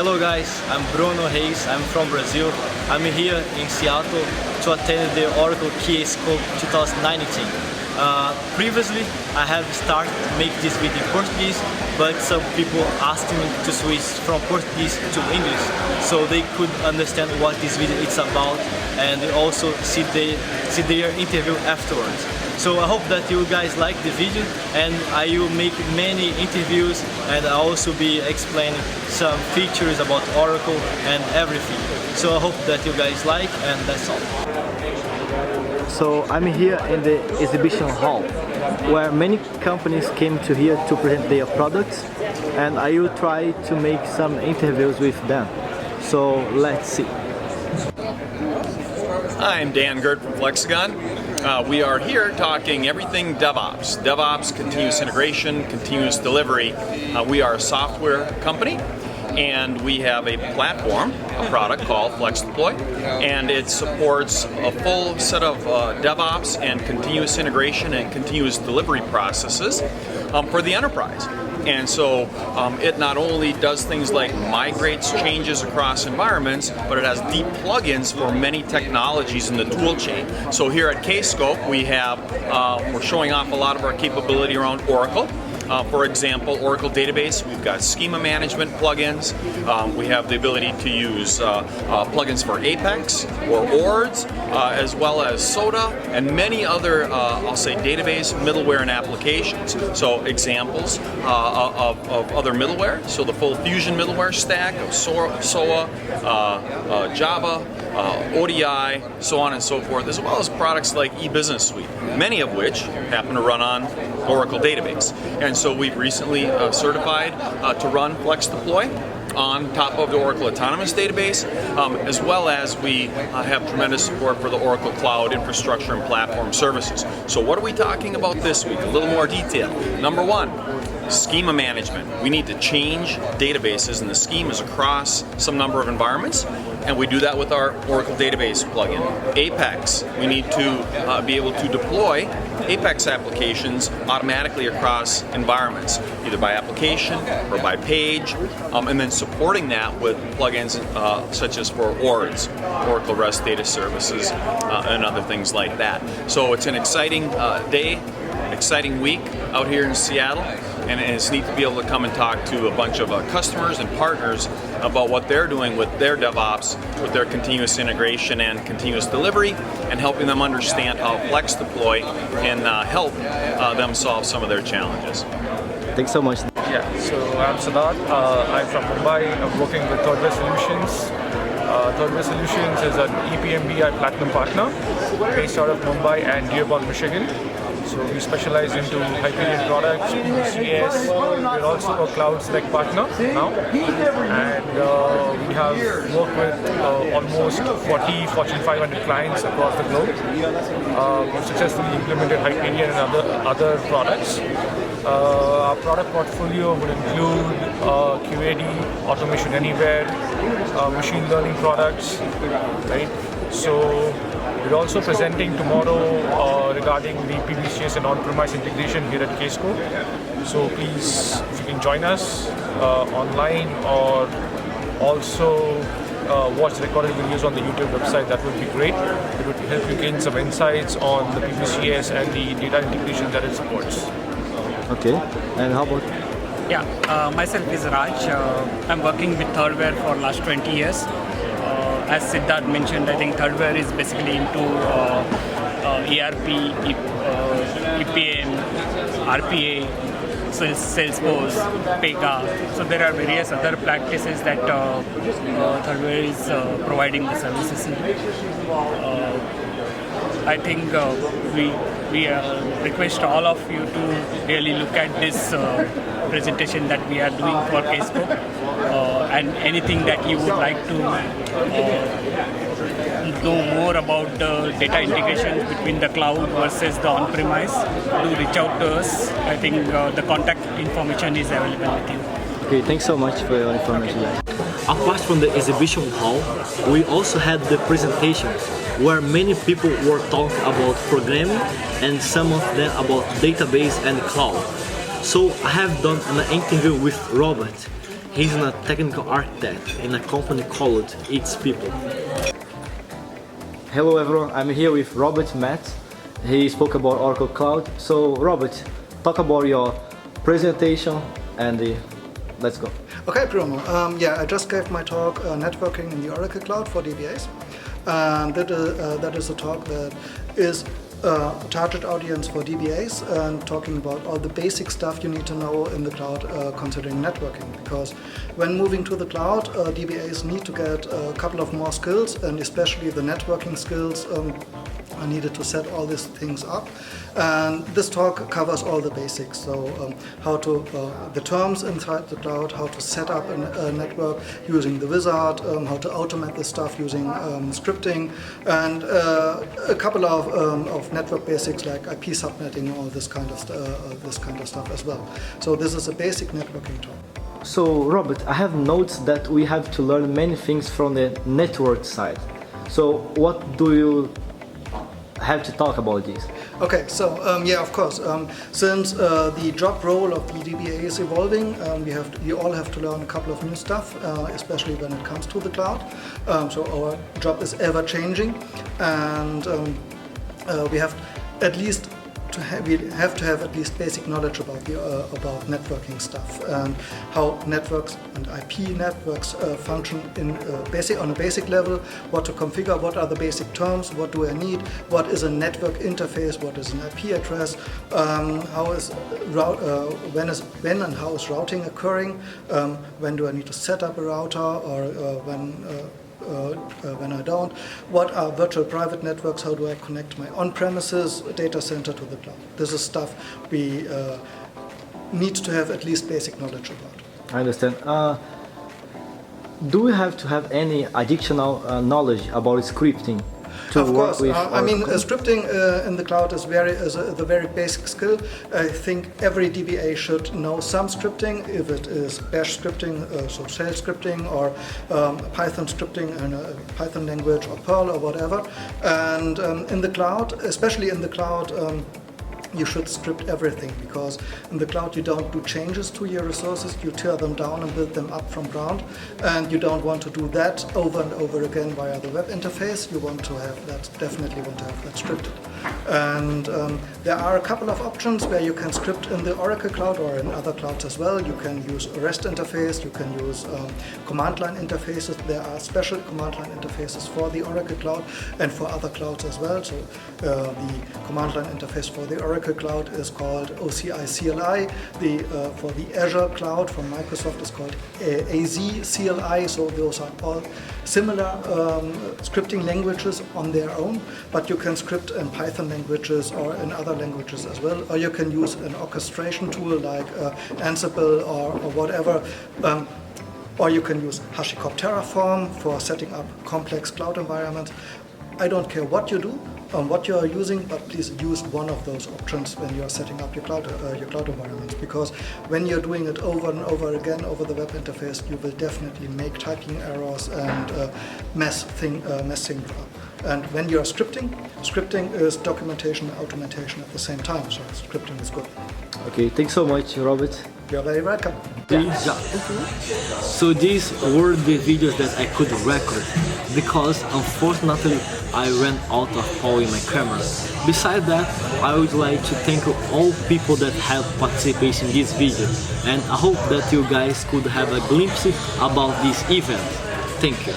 Hello guys, I'm Bruno Reis, I'm from Brazil. I'm here in Seattle to attend the Oracle Kscope 2019. Previously, I have started to make this video in Portuguese, but some people asked me to switch from Portuguese to English so they could understand what this video is about and also see their interview afterwards. So I hope that you guys like the video, and I will make many interviews and I'll also be explaining some features about Oracle and everything. So I hope that you guys like, and that's all. So I'm here in the exhibition hall where many companies came to here to present their products, and I will try to make some interviews with them. So let's see. Hi, I'm Dan Gert from Flexagon. We are here talking everything DevOps. DevOps, continuous integration, continuous delivery. We are a software company, and we have a platform, a product called FlexDeploy, and it supports a full set of DevOps and continuous integration and continuous delivery processes for the enterprise. And so it not only does things like migrates changes across environments, but it has deep plugins for many technologies in the tool chain. So here at Kscope, we're showing off a lot of our capability around Oracle. For example, Oracle Database, we've got schema management plugins. We have the ability to use plugins for Apex or ORDS, as well as SODA, and many other, I'll say, database, middleware, and applications. So examples of other middleware, so the full Fusion middleware stack of SOA, Java, ODI, so on and so forth, as well as products like eBusiness Suite, many of which happen to run on Oracle Database. And so we've recently certified to run FlexDeploy on top of the Oracle Autonomous Database, as well as we have tremendous support for the Oracle Cloud Infrastructure and Platform Services. So what are we talking about this week? A little more detail. Number one, schema management. We need to change databases and the schemas across some number of environments, and we do that with our Oracle Database plugin. Apex, we need to be able to deploy Apex applications automatically across environments, either by application or by page, and then supporting that with plugins such as for ORDS, Oracle REST Data Services, and other things like that. So it's an exciting day, exciting week out here in Seattle, and it's neat to be able to come and talk to a bunch of customers and partners about what they're doing with their DevOps, with their continuous integration and continuous delivery, and helping them understand how FlexDeploy can help them solve some of their challenges. Thanks so much. Yeah, so I'm Siddharth. I'm from Mumbai. I'm working with Thirdware Solutions. Thirdware Solutions is an EPMBI Platinum partner based out of Mumbai and Dearborn, Michigan. So we specialize into Hyperion products, PBCS. We're also a Cloud Select partner now, and we have worked with almost 40 Fortune 500 clients across the globe. We've successfully implemented Hyperion and other products. Our product portfolio would include QAD, Automation Anywhere, machine learning products, right? So we're also presenting tomorrow regarding the PBCS and on-premise integration here at Kscope. So please, if you can join us online or also watch recorded videos on the YouTube website, that would be great. It would help you gain some insights on the PBCS and the data integration that it supports. Okay, and how about? Yeah, myself is Raj. I'm working with Thirdware for last 20 years. As Siddharth mentioned, I think Thirdware is basically into ERP, EPM, RPA, Salesforce, Pega. So there are various other practices that Thirdware is providing the services in. I think we request all of you to really look at this presentation that we are doing for Kscope, and anything that you would like to know more about the data integrations between the cloud versus the on-premise, do reach out to us. I think the contact information is available with you. Okay, thanks so much for your information. Apart from the exhibition hall, we also had the presentations where many people were talking about programming and some of them about database and cloud. So I have done an interview with Robert. He's a technical architect in a company called It's People. Hello everyone, I'm here with Robert Matt. He spoke about Oracle Cloud. So Robert, talk about your presentation and let's go. Okay, Bruno. Yeah, I just gave my talk, Networking in the Oracle Cloud for DBAs. That is a talk that is a target audience for DBAs and talking about all the basic stuff you need to know in the cloud considering networking. Because when moving to the cloud, DBAs need to get a couple of more skills, and especially the networking skills are needed to set all these things up. And this talk covers all the basics. So how to, the terms inside the cloud, how to set up a network using the wizard, how to automate this stuff using scripting, and a couple of network basics like IP subnetting, all this kind of stuff as well. So this is a basic networking talk. So Robert, I have noticed that we have to learn many things from the network side. So what do you have to talk about this? Okay, so yeah, of course. Since the job role of the DBA is evolving, we all have to learn a couple of new stuff, especially when it comes to the cloud. So our job is ever changing, and we have to have at least basic knowledge about networking stuff and how networks and IP networks function on a basic level, what to configure, what are the basic terms, what do I need, what is a network interface, what is an IP address, when and how is routing occurring, when do I need to set up a router, or when I don't, what are virtual private networks, how do I connect my on-premises data center to the cloud. This is stuff we need to have at least basic knowledge about. I understand. Do we have to have any additional knowledge about scripting? Of course, I mean, scripting in the cloud is the very basic skill. I think every DBA should know some scripting, if it is Bash scripting, so shell scripting, or Python scripting in a Python language, or Perl, or whatever. And in the cloud, especially in the cloud, you should script everything, because in the cloud you don't do changes to your resources, you tear them down and build them up from ground, and you don't want to do that over and over again via the web interface. You want to have that, definitely want to have that scripted. And there are a couple of options where you can script in the Oracle Cloud or in other clouds as well. You can use a REST interface, you can use command line interfaces. There are special command line interfaces for the Oracle Cloud and for other clouds as well. So the command line interface for the Oracle Cloud is called OCI CLI. For the Azure Cloud from Microsoft is called AZ CLI. So those are all similar scripting languages on their own, but you can script in Python languages or in other languages as well, or you can use an orchestration tool like Ansible or whatever. Or you can use HashiCorp Terraform for setting up complex cloud environments. I don't care what you do, what you are using, but please use one of those options when you are setting up your cloud environments, because when you're doing it over and over again over the web interface, you will definitely make typing errors and mess things up. And when you are scripting is documentation and automation at the same time, so scripting is good. Okay, thanks so much, Robert. You're very welcome. So these were the videos that I could record, because unfortunately I ran out of power in my camera. Besides that, I would like to thank all people that have participated in this video, and I hope that you guys could have a glimpse about this event. Thank you.